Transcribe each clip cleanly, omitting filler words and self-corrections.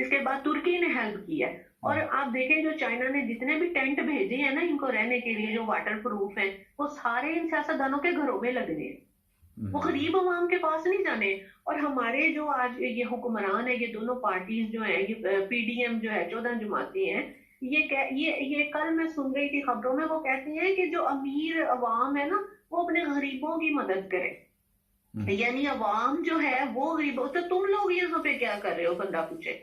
اس کے بعد ترکی نے ہیلپ کی ہے. اور آپ دیکھیں جو چائنا نے جتنے بھی ٹینٹ بھیجے ہیں نا ان کو رہنے کے لیے جو واٹر پروف ہیں وہ سارے ان سیاستدانوں کے گھروں میں لگنے ہیں, وہ غریب عوام کے پاس نہیں جانے. اور ہمارے جو آج یہ حکمران ہے, یہ دونوں پارٹیز جو ہیں, یہ پی ڈی ایم جو ہے 14 جماعتی ہیں, یہ کل میں سن رہی تھی خبروں میں, وہ کہتی ہیں کہ جو امیر عوام ہے نا وہ اپنے غریبوں کی مدد کرے. یعنی عوام جو ہے وہ غریبوں, تو تم لوگ یہاں پہ کیا کر رہے ہو بندہ پوچھے,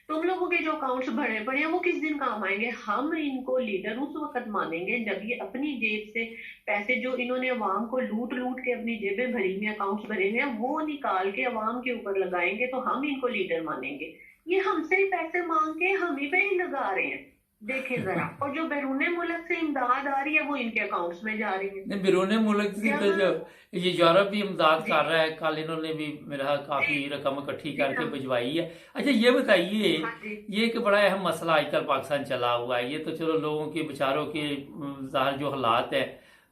تم لوگوں کے جو اکاؤنٹس بھرے پڑے ہیں وہ کس دن کام آئیں گے. ہم ان کو لیڈر اس وقت مانیں گے جب یہ اپنی جیب سے پیسے جو انہوں نے عوام کو لوٹ لوٹ کے اپنی جیبیں بھری ہوئی, اکاؤنٹس بھرے ہوئے ہیں, وہ نکال کے عوام کے اوپر لگائیں گے تو ہم ان کو لیڈر مانیں گے. یہ ہم سے ہی پیسے مانگ کے ہم ہی پہ ہی لگا رہے ہیں, دیکھیں ذرا. اور جو بیرون ملک سے امداد آ رہی ہے وہ ان کے اکاؤنٹس میں جا رہی ہے. بیرون ملک سے تو جو یہ یورپ بھی امداد کر رہا ہے, کل انہوں نے بھی میرا کافی رقم اکٹھی کر کے بھجوائی ہے. اچھا یہ بتائیے, یہ ایک بڑا اہم مسئلہ آج کل پاکستان چلا ہوا ہے, یہ تو چلو لوگوں کے بیچاروں کے ظاہر جو حالات ہیں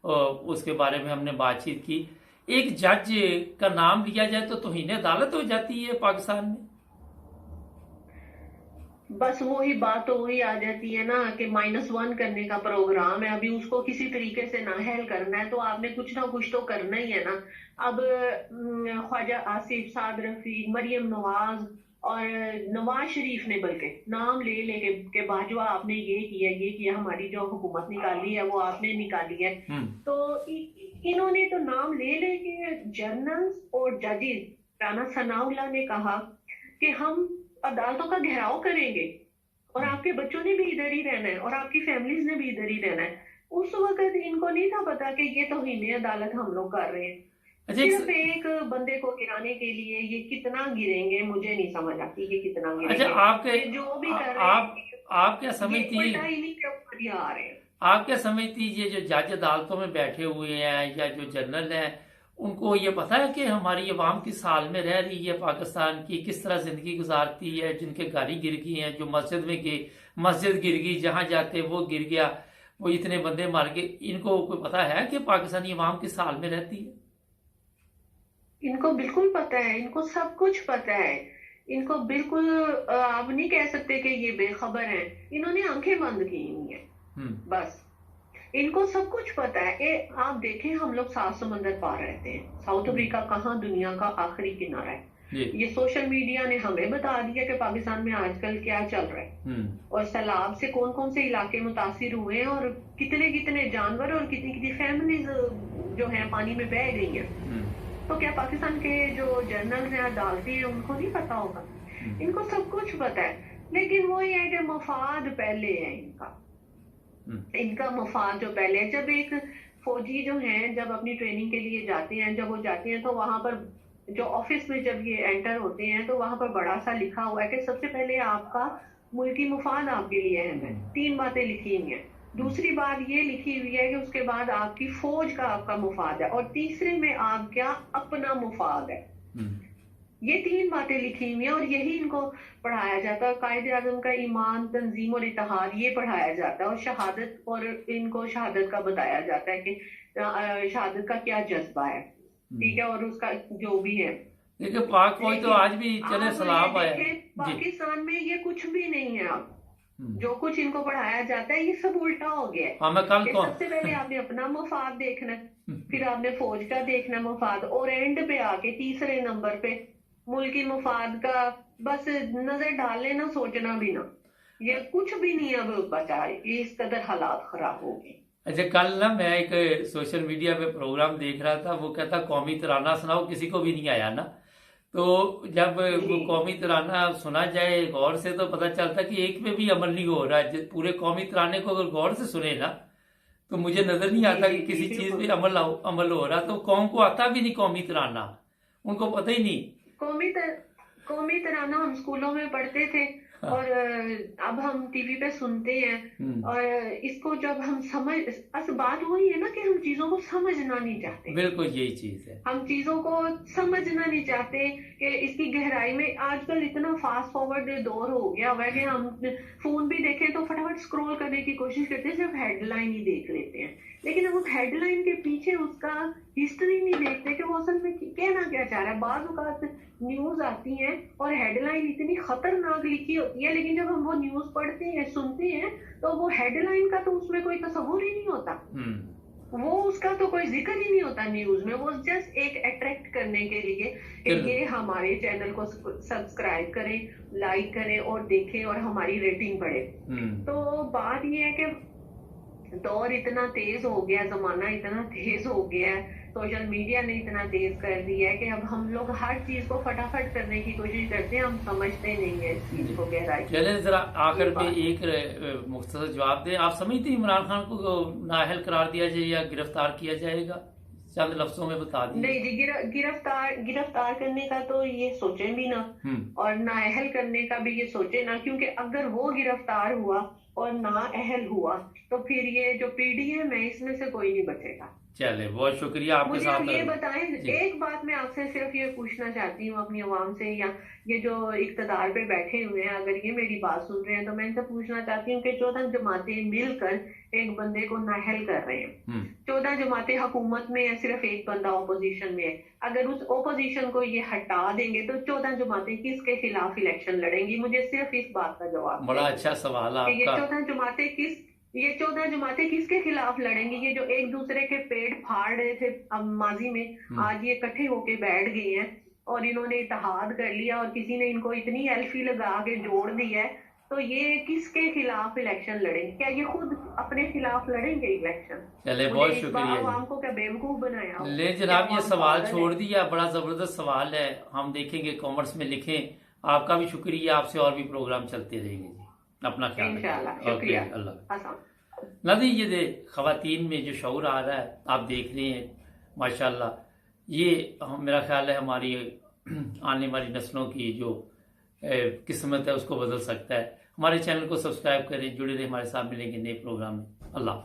اس کے بارے میں ہم نے بات چیت کی. ایک جج کا نام لیا جائے تو توہین عدالت ہو جاتی ہے پاکستان میں. بس وہی بات تو وہی آ جاتی ہے نا کہ -1 کرنے کا پروگرام ہے, ابھی اس کو کسی طریقے سے نااہل کرنا ہے تو آپ نے کچھ نہ کچھ تو کرنا ہی ہے نا. اب خواجہ آصف, سعد رفیق, مریم نواز اور نواز شریف نے بلکہ نام لے لے کے باجوہ آپ نے یہ کیا ہماری جو حکومت نکالی ہے وہ آپ نے نکالی ہے. تو انہوں نے تو نام لے لے کے جرنلز اور ججز, رانا ثناء اللہ نے کہا کہ ہم عدالتوں کا گھیراؤ کریں گے اور آپ کے بچوں نے بھی ادھر ہی رہنا ہے اور آپ کی فیملیز نے بھی ادھر ہی رہنا ہے. اس وقت ان کو نہیں تھا پتا کہ یہ توہین عدالت ہم لوگ کر رہے ہیں. صرف ایک بندے کو گرانے کے لیے یہ کتنا گریں گے مجھے نہیں سمجھ آتی کہ کتنا گریں گے. اچھا جو بھی کر رہے ہیں آپ کیا سمجھتی یہ جو جج عدالتوں میں بیٹھے ہوئے ہیں یا جو جنرل ہیں ان کو یہ پتا ہے کہ ہماری عوام کس حال میں رہ رہی ہے, پاکستان کی کس طرح زندگی گزارتی ہے, جن کے گھر گر گئی ہیں, جو مسجد گر گئی, جہاں جاتے وہ گر گیا, وہ اتنے بندے مار گئے, ان کو کوئی پتا ہے کہ پاکستانی عوام کس حال میں رہتی ہے؟ ان کو بالکل پتا ہے, ان کو سب کچھ پتا ہے. ان کو بالکل آپ نہیں کہہ سکتے کہ یہ بے خبر ہیں, انہوں نے آنکھیں بند کی ہوئی ہیں. بس ان کو سب کچھ پتا ہے. آپ دیکھیں ہم لوگ 7 سمندر پار رہتے ہیں, ساؤتھ افریقہ کہاں دنیا کا آخری کنارہ ہے. یہ سوشل میڈیا نے ہمیں بتا دیا کہ پاکستان میں آج کل کیا چل رہا ہے اور سیلاب سے کون کون سے علاقے متاثر ہوئے ہیں اور کتنے کتنے جانور اور کتنی کتنی فیملیز جو ہیں پانی میں بہہ گئی ہیں. تو کیا پاکستان کے جو جنرل ہیں, عدالتی ہیں, ان کو نہیں پتا ہوگا؟ ان کو سب کچھ پتا ہے. لیکن وہی ہے کہ مفاد پہلے ہے ان کا مفاد جو پہلے ہے. جب ایک فوجی جو ہیں جب اپنی ٹریننگ کے لیے جاتے ہیں, جب وہ جاتے ہیں تو وہاں پر جو آفس میں جب یہ انٹر ہوتے ہیں تو وہاں پر بڑا سا لکھا ہوا ہے کہ سب سے پہلے آپ کا ملکی مفاد آپ کے لیے اہم ہے. 3 باتیں لکھی ہوئی ہیں. دوسری بات یہ لکھی ہوئی ہے کہ اس کے بعد آپ کی فوج کا آپ کا مفاد ہے, اور تیسرے میں آپ کیا اپنا مفاد ہے. یہ 3 باتیں لکھی ہوئی ہیں اور یہی ان کو پڑھایا جاتا ہے. قائد اعظم کا ایمان, تنظیم اور اتحاد یہ پڑھایا جاتا ہے, اور شہادت, اور ان کو شہادت کا بتایا جاتا ہے کہ شہادت کا کیا جذبہ ہے. ٹھیک ہے, اور اس کا جو بھی ہے. لیکن پاک فوج تو آج بھی چلے سلام آیا. پاکستان میں یہ کچھ بھی نہیں ہے. اب جو کچھ ان کو پڑھایا جاتا ہے یہ سب الٹا ہو گیا ہے. سب سے پہلے آپ نے اپنا مفاد دیکھنا ہے, پھر آپ نے فوج کا دیکھنا مفاد, اور اینڈ پہ آ کے تیسرے نمبر پہ ملکی مفاد کا بس نظر ڈال لینا, سوچنا بھی نہ. یہ کچھ بھی نہیں اب بچا, یہ اس قدر حالات خراب ہو گئے. اچھا کل نا میں ایک سوشل میڈیا پہ پروگرام دیکھ رہا تھا, وہ کہتا قومی ترانہ سناؤ, کسی کو بھی نہیں آیا نا. تو جب وہ قومی ترانہ سنا جائے غور سے تو پتہ چلتا کہ ایک پہ بھی عمل نہیں ہو رہا. پورے قومی ترانے کو اگر غور سے سنے نا تو مجھے نظر نہیں آتا کہ کسی چیز پہ عمل ہو رہا. تو قوم کو آتا بھی نہیں قومی ترانہ, ان کو پتہ ہی نہیں. قومی ترانہ ہم اسکولوں میں پڑھتے تھے اور اب ہم ٹی وی پہ سنتے ہیں, اور اس کو جب ہم بات وہی ہے نا کہ ہم چیزوں کو سمجھنا نہیں چاہتے. بالکل یہی چیز ہے, ہم چیزوں کو سمجھنا نہیں چاہتے کہ اس کی گہرائی میں. آج کل اتنا فاسٹ فارورڈ دور ہو گیا ہوا ہے کہ ہم فون بھی دیکھیں تو فٹافٹ اسکرول کرنے کی کوشش کرتے ہیں, صرف ہیڈ لائن ہی دیکھ لیتے ہیں. لیکن ہم ہیڈ لائن کے پیچھے اس کا ہسٹری نہیں دیکھتے کہ وہ اصل میں کہنا کیا چاہ رہا ہے. بعض اوقات نیوز آتی ہیں اور ہیڈ لائن اتنی خطرناک لکھی ہوتی ہے، لیکن جب ہم وہ نیوز پڑھتے ہیں سنتے ہیں تو وہ ہیڈ لائن کا تو اس میں کوئی تصور ہی نہیں ہوتا، وہ اس کا تو کوئی ذکر ہی نہیں ہوتا نیوز میں، وہ جسٹ ایک اٹریکٹ کرنے کے لیے کہ یہ ہمارے چینل کو سبسکرائب کریں، لائک کریں اور دیکھیں اور ہماری ریٹنگ بڑھے۔ تو بات یہ ہے کہ دور اتنا تیز ہو گیا، زمانہ اتنا تیز ہو گیا ہے، سوشل میڈیا نے اتنا تیز کر دیا ہے کہ اب ہم لوگ ہر چیز کو فٹافٹ کرنے کی کوشش کرتے ہیں، ہم سمجھتے نہیں ہیں اس چیز کو گہرائی۔ چلیں ذرا آخر پہ ایک مختصر جواب دیں، آپ سمجھتے ہیں عمران خان کو نااہل قرار دیا جائے یا گرفتار کیا جائے گا؟ چند لفظوں میں بتا دیں۔ نہیں جی، گرفتار کرنے کا تو یہ سوچیں بھی نہ، اور نااہل کرنے کا بھی یہ سوچیں نہ، کیونکہ اگر وہ گرفتار ہوا اور نااہل ہوا تو پھر یہ جو پی ڈی ایم ہے اس میں سے کوئی نہیں بچے گا۔ چلے بہت شکریہ آپ کے ساتھ۔ مجھے یہ بتائیں، ایک بات میں آپ سے صرف یہ پوچھنا چاہتی ہوں اپنی عوام سے، یا یہ جو اقتدار پہ بیٹھے ہوئے ہیں اگر یہ میری بات سن رہے ہیں تو میں ان سے پوچھنا چاہتی ہوں کہ 14 جماعتیں مل کر ایک بندے کو نااہل کر رہے ہیں، 14 جماعتیں حکومت میں ہیں، صرف ایک بندہ اپوزیشن میں ہے، اگر اس اپوزیشن کو یہ ہٹا دیں گے تو 14 جماعتیں کس کے خلاف الیکشن لڑیں گی؟ مجھے صرف اس بات کا جواب۔ بڑا اچھا سوال آپ کا۔ یہ 14 جماعتیں کس کے خلاف لڑیں گی؟ یہ جو ایک دوسرے کے پیٹ پھاڑ رہے تھے ماضی میں، آج یہ اکٹھے ہو کے بیٹھ گئے ہیں اور انہوں نے اتحاد کر لیا اور کسی نے ان کو اتنی ایلفی لگا کے جوڑ دیا ہے، تو یہ کس کے خلاف الیکشن لڑیں گے؟ کیا یہ خود اپنے خلاف لڑیں گے الیکشن؟ چلے بہت شکریہ۔ عوام کو کیا بیوقوف بنایا؟ لے جناب، یہ سوال چھوڑ دیا، بڑا زبردست سوال ہے، ہم دیکھیں گے کامنٹس میں لکھیں۔ آپ کا بھی شکریہ، آپ سے اور بھی پروگرام چلتے رہیں گے جی، اپنا خیال رکھیں۔ انشاءاللہ، شکریہ، اللہ نادی، یہ خواتین میں جو شعور آ رہا ہے آپ دیکھ رہے ہیں ماشاءاللہ، یہ میرا خیال ہے ہماری آنے والی نسلوں کی جو قسمت ہے اس کو بدل سکتا ہے۔ ہمارے چینل کو سبسکرائب کریں، جڑے رہیں ہمارے ساتھ، ملیں گے نئے پروگرام میں۔ اللہ